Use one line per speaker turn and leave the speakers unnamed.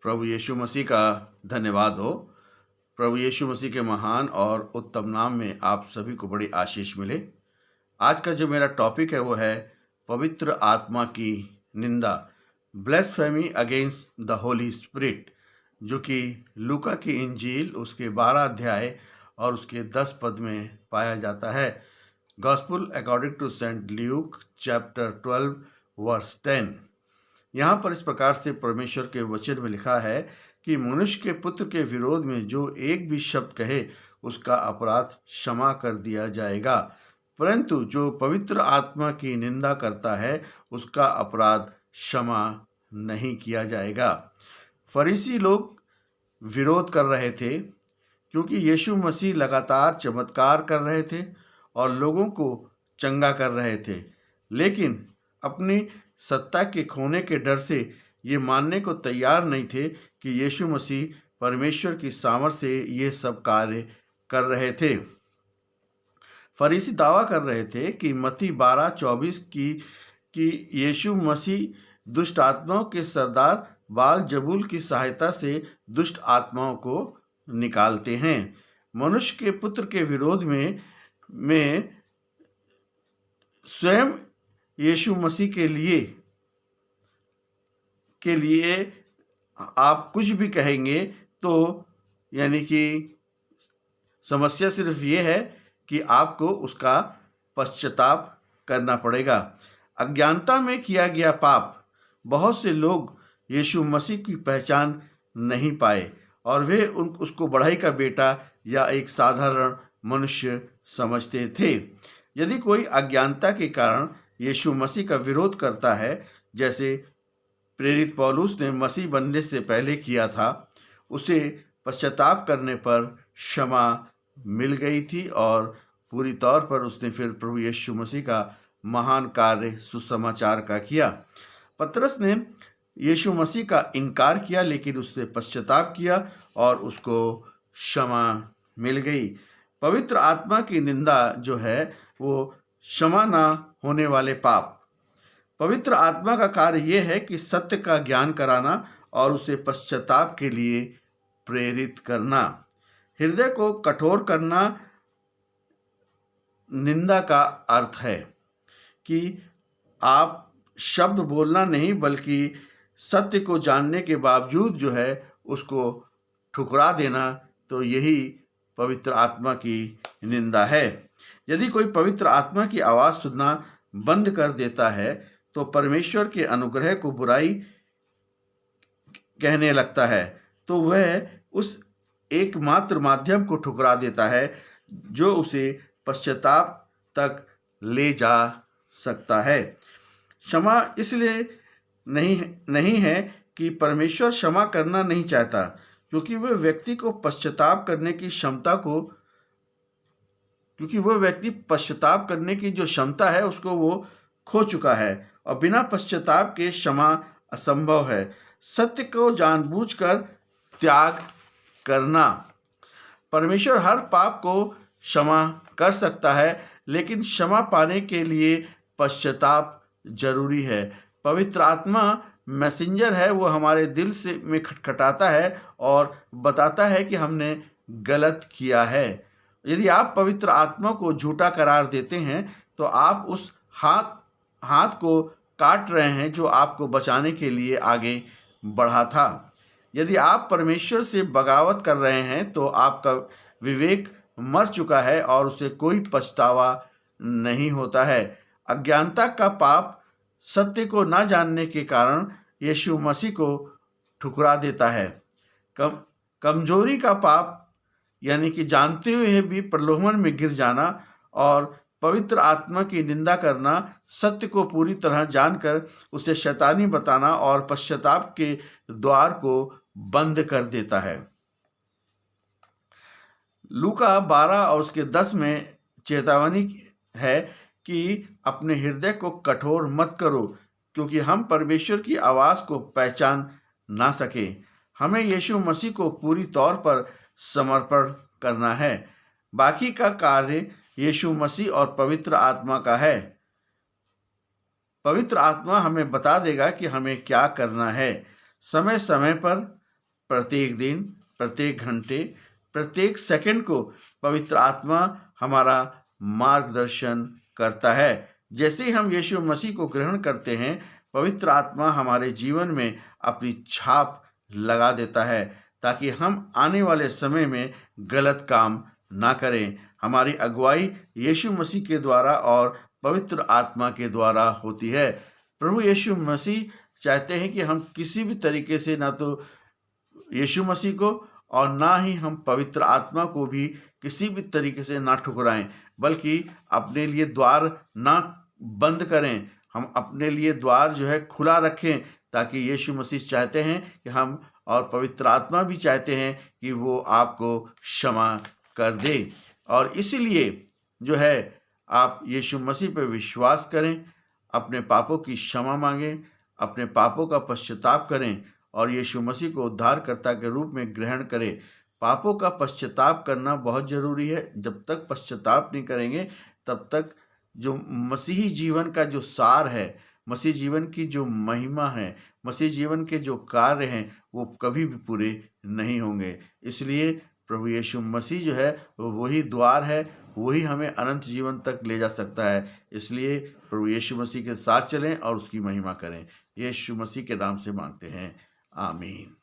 प्रभु यीशु मसीह का धन्यवाद हो। प्रभु यीशु मसीह के महान और उत्तम नाम में आप सभी को बड़ी आशीष मिले। आज का जो मेरा टॉपिक है वो है पवित्र आत्मा की निंदा, ब्लेस्फेमी अगेंस्ट द होली स्पिरिट, जो कि लूका की इंजील उसके 12 अध्याय और उसके 10 पद में पाया जाता है। Gospel according to saint Luke chapter 12 verse 10। यहाँ पर इस प्रकार से परमेश्वर के वचन में लिखा है कि मनुष्य के पुत्र के विरोध में जो एक भी शब्द कहे उसका अपराध क्षमा कर दिया जाएगा, परंतु जो पवित्र आत्मा की निंदा करता है उसका अपराध क्षमा नहीं किया जाएगा। फरीसी लोग विरोध कर रहे थे क्योंकि यीशु मसीह लगातार चमत्कार कर रहे थे और लोगों को चंगा कर रहे थे, लेकिन अपनी सत्ता के खोने के डर से ये मानने को तैयार नहीं थे कि यीशु मसीह परमेश्वर की सामर्थ से ये सब कार्य कर रहे थे। फरीसी दावा कर रहे थे कि मत्ती 12:24 कि यीशु मसीह दुष्ट आत्माओं के सरदार बाल जबूल की सहायता से दुष्ट आत्माओं को निकालते हैं। मनुष्य के पुत्र के विरोध में स्वयं यीशु मसीह के लिए आप कुछ भी कहेंगे तो यानी कि समस्या सिर्फ ये है कि आपको उसका पश्चाताप करना पड़ेगा। अज्ञानता में किया गया पाप, बहुत से लोग यीशु मसीह की पहचान नहीं पाए और वे उसको बढ़ाई का बेटा या एक साधारण मनुष्य समझते थे। यदि कोई अज्ञानता के कारण यीशु मसीह का विरोध करता है, जैसे प्रेरित पौलुस ने मसीह बनने से पहले किया था, उसे पश्चाताप करने पर क्षमा मिल गई थी और पूरी तौर पर उसने फिर प्रभु यीशु मसीह का महान कार्य सुसमाचार का किया। पतरस ने यीशु मसीह का इनकार किया, लेकिन उसने पश्चाताप किया और उसको क्षमा मिल गई। पवित्र आत्मा की निंदा जो है वो क्षमा ना होने वाले पाप। पवित्र आत्मा का कार्य यह है कि सत्य का ज्ञान कराना और उसे पश्चाताप के लिए प्रेरित करना। हृदय को कठोर करना निंदा का अर्थ है कि आप शब्द बोलना नहीं बल्कि सत्य को जानने के बावजूद जो है उसको ठुकरा देना, तो यही पवित्र आत्मा की निंदा है। यदि कोई पवित्र आत्मा की आवाज़ सुनना बंद कर देता है तो परमेश्वर के अनुग्रह को बुराई कहने लगता है, तो वह उस एकमात्र माध्यम को ठुकरा देता है जो उसे पश्चाताप तक ले जा सकता है। क्षमा इसलिए नहीं है कि परमेश्वर क्षमा करना नहीं चाहता, क्योंकि वह व्यक्ति पश्चाताप करने की जो क्षमता है उसको वो खो चुका है और बिना पश्चाताप के क्षमा असंभव है। सत्य को जानबूझकर त्याग करना। परमेश्वर हर पाप को क्षमा कर सकता है, लेकिन क्षमा पाने के लिए पश्चाताप जरूरी है। पवित्र आत्मा मैसेंजर है, वो हमारे दिल में खटखटाता है और बताता है कि हमने गलत किया है। यदि आप पवित्र आत्मा को झूठा करार देते हैं तो आप उस हाथ को काट रहे हैं जो आपको बचाने के लिए आगे बढ़ा था। यदि आप परमेश्वर से बगावत कर रहे हैं तो आपका विवेक मर चुका है और उसे कोई पछतावा नहीं होता है। अज्ञानता का पाप सत्य को न जानने के कारण यीशु मसीह को ठुकरा देता है। कमजोरी का पाप यानी कि जानते हुए भी प्रलोभन में गिर जाना और पवित्र आत्मा की निंदा करना, सत्य को पूरी तरह जानकर उसे शैतानी बताना और पश्चाताप के द्वार को बंद कर देता है। लूका 12 और उसके 10 में चेतावनी है कि अपने हृदय को कठोर मत करो, क्योंकि हम परमेश्वर की आवाज़ को पहचान ना सके। हमें यीशु मसीह को पूरी तौर पर समर्पण करना है। बाकी का कार्य यीशु मसीह और पवित्र आत्मा का है। पवित्र आत्मा हमें बता देगा कि हमें क्या करना है। समय समय पर प्रत्येक दिन, प्रत्येक घंटे, प्रत्येक सेकंड को पवित्र आत्मा हमारा मार्गदर्शन करता है। जैसे ही हम यीशु मसीह को ग्रहण करते हैं, पवित्र आत्मा हमारे जीवन में अपनी छाप लगा देता है, ताकि हम आने वाले समय में गलत काम ना करें। हमारी अगुवाई यीशु मसीह के द्वारा और पवित्र आत्मा के द्वारा होती है। प्रभु यीशु मसीह चाहते हैं कि हम किसी भी तरीके से ना तो यीशु मसीह को और ना ही हम पवित्र आत्मा को भी किसी भी तरीके से ना ठुकराएं, बल्कि अपने लिए द्वार ना बंद करें। हम अपने लिए द्वार जो है खुला रखें, ताकि यीशु मसीह चाहते हैं कि हम, और पवित्र आत्मा भी चाहते हैं कि वो आपको क्षमा कर दे। और इसीलिए जो है आप यीशु मसीह पर विश्वास करें, अपने पापों की क्षमा मांगें, अपने पापों का पश्चाताप करें और यीशु मसीह को उद्धारकर्ता के रूप में ग्रहण करें। पापों का पश्चाताप करना बहुत ज़रूरी है। जब तक पश्चाताप नहीं करेंगे, तब तक जो मसीही जीवन का जो सार है, मसीह जीवन की जो महिमा है, मसीह जीवन के जो कार्य हैं, वो कभी भी पूरे नहीं होंगे। इसलिए प्रभु यीशु मसीह जो है वो वही द्वार है, वही हमें अनंत जीवन तक ले जा सकता है। इसलिए प्रभु यीशु मसीह के साथ चलें और उसकी महिमा करें। यीशु मसीह के नाम से मांगते हैं, आमीन।